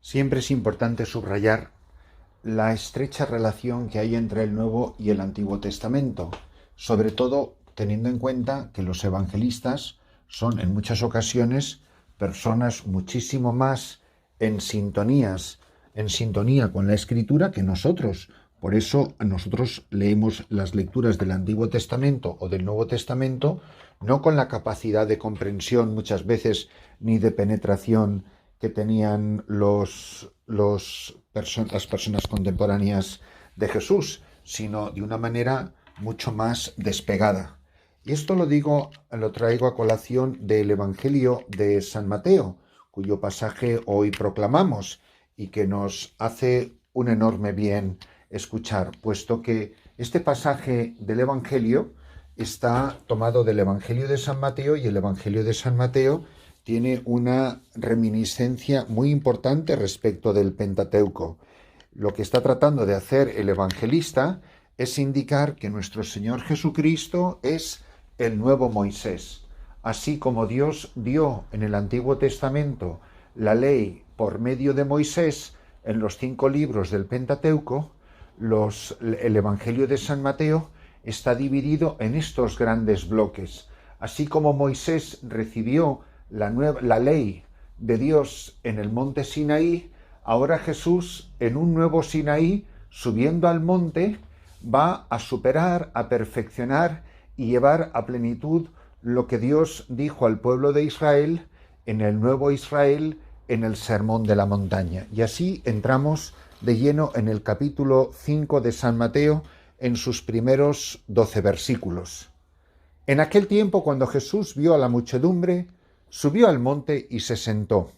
Siempre es importante subrayar la estrecha relación que hay entre el Nuevo y el Antiguo Testamento, sobre todo teniendo en cuenta que los evangelistas son en muchas ocasiones personas muchísimo más en sintonía con la Escritura que nosotros. Por eso nosotros leemos las lecturas del Antiguo Testamento o del Nuevo Testamento no con la capacidad de comprensión muchas veces ni de penetración que tenían las personas contemporáneas de Jesús, sino de una manera mucho más despegada. Y esto lo traigo a colación del Evangelio de San Mateo, cuyo pasaje hoy proclamamos y que nos hace un enorme bien escuchar, puesto que este pasaje del Evangelio está tomado del Evangelio de San Mateo y el Evangelio de San Mateo tiene una reminiscencia muy importante respecto del Pentateuco. Lo que está tratando de hacer el evangelista es indicar que nuestro Señor Jesucristo es el nuevo Moisés. Así como Dios dio en el Antiguo Testamento la ley por medio de Moisés en los 5 libros del Pentateuco, el Evangelio de San Mateo está dividido en estos grandes bloques. Así como Moisés recibió la ley de Dios en el monte Sinaí, ahora Jesús, en un nuevo Sinaí, subiendo al monte, va a superar, a perfeccionar y llevar a plenitud lo que Dios dijo al pueblo de Israel en el nuevo Israel, en el Sermón de la Montaña. Y así entramos de lleno en el capítulo 5 de San Mateo, en sus primeros 12 versículos. En aquel tiempo, cuando Jesús vio a la muchedumbre, subió al monte y se sentó.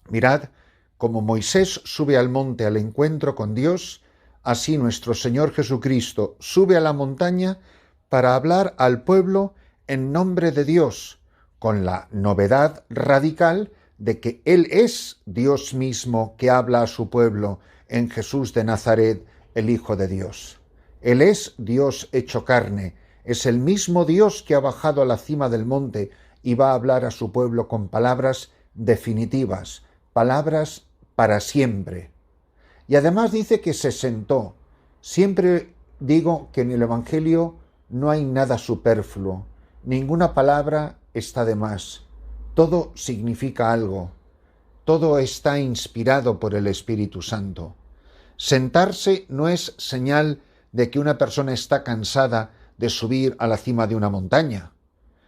Mirad, como Moisés sube al monte al encuentro con Dios, así nuestro Señor Jesucristo sube a la montaña para hablar al pueblo en nombre de Dios, con la novedad radical de que Él es Dios mismo que habla a su pueblo en Jesús de Nazaret, el Hijo de Dios. Él es Dios hecho carne, es el mismo Dios que ha bajado a la cima del monte y va a hablar a su pueblo con palabras definitivas, palabras para siempre. Y además dice que se sentó. Siempre digo que en el Evangelio no hay nada superfluo, ninguna palabra está de más, todo significa algo, todo está inspirado por el Espíritu Santo. Sentarse no es señal de que una persona está cansada de subir a la cima de una montaña.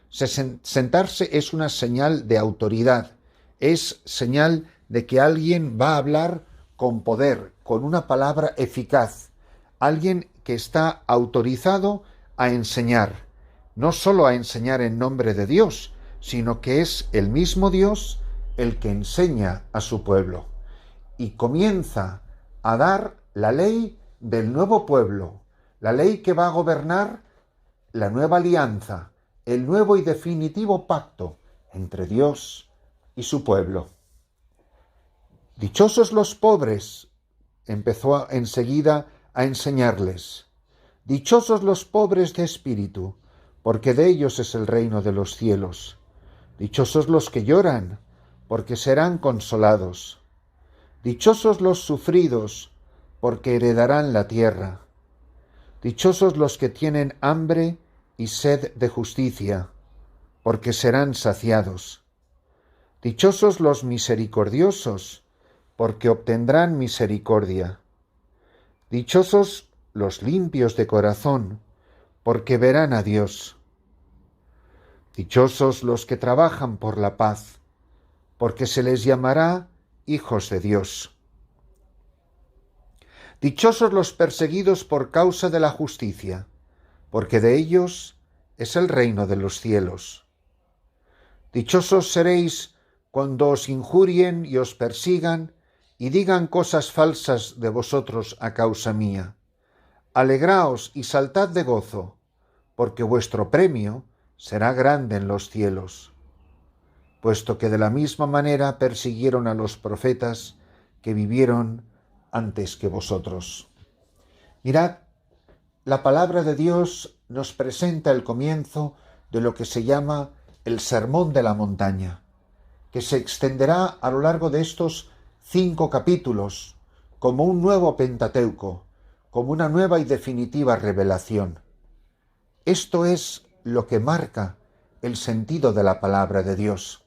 Sentarse es una señal de autoridad, es señal de que alguien va a hablar con poder, con una palabra eficaz, alguien que está autorizado a enseñar, no solo a enseñar en nombre de Dios, sino que es el mismo Dios el que enseña a su pueblo y comienza a dar la ley del nuevo pueblo, la ley que va a gobernar la nueva alianza, el nuevo y definitivo pacto entre Dios y su pueblo. Dichosos los pobres, empezó enseguida a enseñarles. Dichosos los pobres de espíritu, porque de ellos es el reino de los cielos. Dichosos los que lloran, porque serán consolados. Dichosos los sufridos, porque heredarán la tierra. Dichosos los que tienen hambre y sed de justicia, porque serán saciados. Dichosos los misericordiosos, porque obtendrán misericordia. Dichosos los limpios de corazón, porque verán a Dios. Dichosos los que trabajan por la paz, porque se les llamará hijos de Dios. Dichosos los perseguidos por causa de la justicia, porque de ellos es el reino de los cielos. Dichosos seréis cuando os injurien y os persigan y digan cosas falsas de vosotros a causa mía. Alegraos y saltad de gozo, porque vuestro premio será grande en los cielos, puesto que de la misma manera persiguieron a los profetas que vivieron antes que vosotros. Mirad, la palabra de Dios nos presenta el comienzo de lo que se llama el Sermón de la Montaña, que se extenderá a lo largo de estos 5 capítulos, como un nuevo Pentateuco, como una nueva y definitiva revelación. Esto es lo que marca el sentido de la palabra de Dios.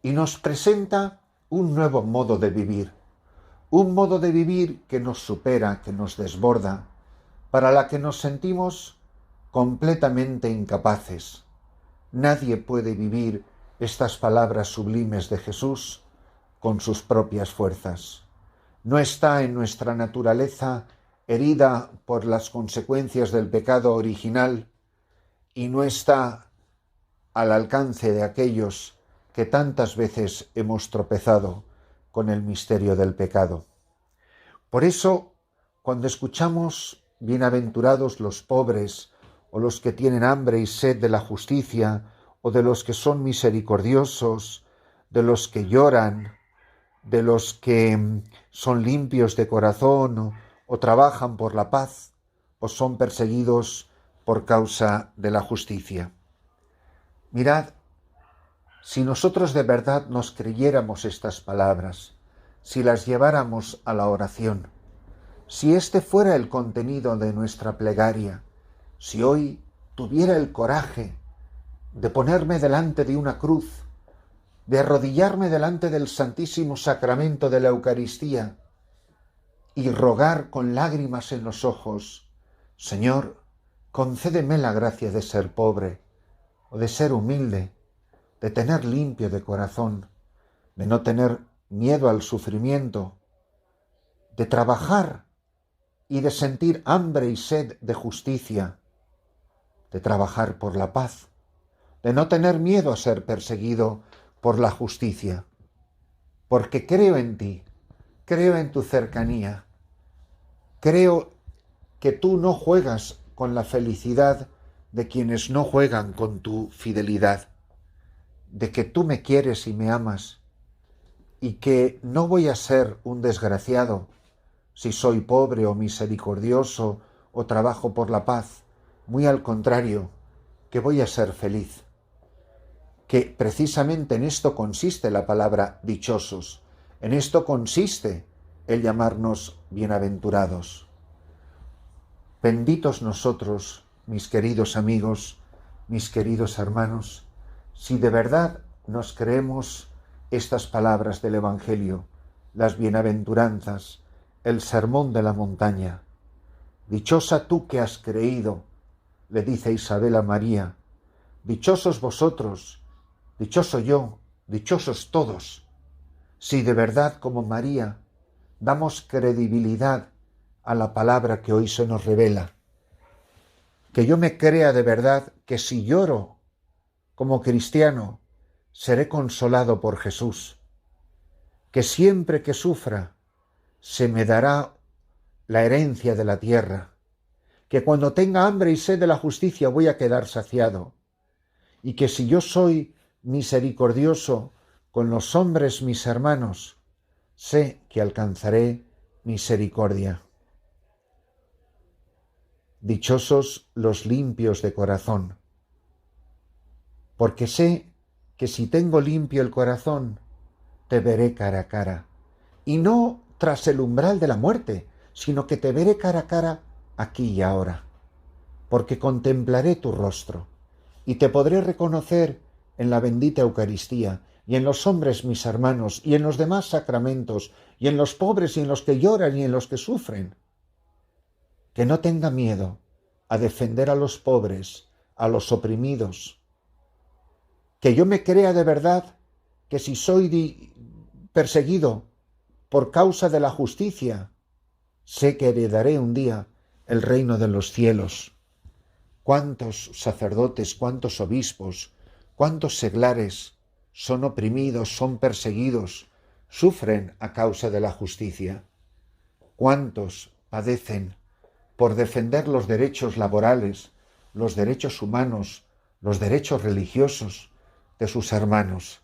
Y nos presenta un nuevo modo de vivir. Un modo de vivir que nos supera, que nos desborda, para la que nos sentimos completamente incapaces. Nadie puede vivir estas palabras sublimes de Jesús con sus propias fuerzas. No está en nuestra naturaleza herida por las consecuencias del pecado original y no está al alcance de aquellos que tantas veces hemos tropezado con el misterio del pecado. Por eso, cuando escuchamos bienaventurados los pobres, o los que tienen hambre y sed de la justicia, o de los que son misericordiosos, de los que lloran, de los que son limpios de corazón, o trabajan por la paz, o son perseguidos por causa de la justicia. Mirad, si nosotros de verdad nos creyéramos estas palabras, si las lleváramos a la oración, si este fuera el contenido de nuestra plegaria, si hoy tuviera el coraje de ponerme delante de una cruz, de arrodillarme delante del Santísimo Sacramento de la Eucaristía y rogar con lágrimas en los ojos: Señor, concédeme la gracia de ser pobre o de ser humilde, de tener limpio de corazón, de no tener miedo al sufrimiento, de trabajar y de sentir hambre y sed de justicia, de trabajar por la paz, de no tener miedo a ser perseguido por la justicia, porque creo en ti, creo en tu cercanía, creo que tú no juegas con la felicidad de quienes no juegan con tu fidelidad, de que tú me quieres y me amas, y que no voy a ser un desgraciado si soy pobre o misericordioso o trabajo por la paz. Muy al contrario, que voy a ser feliz. Que precisamente en esto consiste la palabra dichosos, en esto consiste el llamarnos bienaventurados. Benditos nosotros, mis queridos amigos, mis queridos hermanos, si de verdad nos creemos estas palabras del Evangelio, las bienaventuranzas, el sermón de la montaña. Dichosa tú que has creído, le dice Isabel a María, dichosos vosotros, dichoso yo, dichosos todos, si de verdad como María damos credibilidad a la palabra que hoy se nos revela. Que yo me crea de verdad que si lloro como cristiano, seré consolado por Jesús, que siempre que sufra se me dará la herencia de la tierra, que cuando tenga hambre y sed de la justicia voy a quedar saciado, y que si yo soy misericordioso con los hombres mis hermanos, sé que alcanzaré misericordia. Dichosos los limpios de corazón, porque sé que si tengo limpio el corazón, te veré cara a cara, y no tras el umbral de la muerte, sino que te veré cara a cara aquí y ahora, porque contemplaré tu rostro, y te podré reconocer en la bendita Eucaristía, y en los hombres mis hermanos, y en los demás sacramentos, y en los pobres, y en los que lloran, y en los que sufren. Que no tenga miedo a defender a los pobres, a los oprimidos. Que yo me crea de verdad que si soy perseguido por causa de la justicia, sé que heredaré un día el reino de los cielos. ¿Cuántos sacerdotes, cuántos obispos, cuántos seglares son oprimidos, son perseguidos, sufren a causa de la justicia? ¿Cuántos padecen por defender los derechos laborales, los derechos humanos, los derechos religiosos de sus hermanos?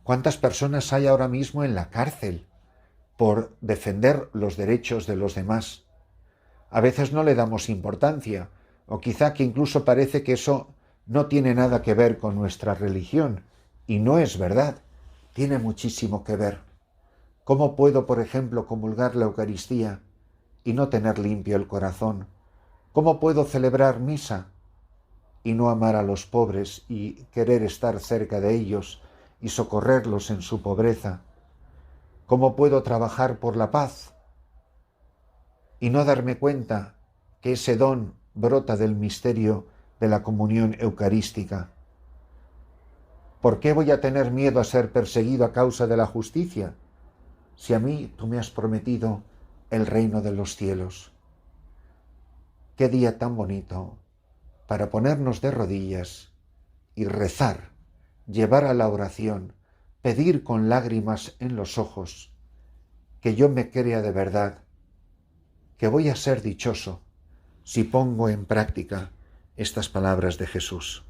¿Cuántas personas hay ahora mismo en la cárcel por defender los derechos de los demás? A veces no le damos importancia, o quizá que incluso parece que eso no tiene nada que ver con nuestra religión, y no es verdad, tiene muchísimo que ver. ¿Cómo puedo, por ejemplo, comulgar la Eucaristía y no tener limpio el corazón? ¿Cómo puedo celebrar misa y no amar a los pobres y querer estar cerca de ellos y socorrerlos en su pobreza? ¿Cómo puedo trabajar por la paz y no darme cuenta que ese don brota del misterio de la comunión eucarística? ¿Por qué voy a tener miedo a ser perseguido a causa de la justicia, si a mí tú me has prometido el reino de los cielos? Qué día tan bonito para ponernos de rodillas y rezar, llevar a la oración, pedir con lágrimas en los ojos, que yo me crea de verdad que voy a ser dichoso si pongo en práctica estas palabras de Jesús.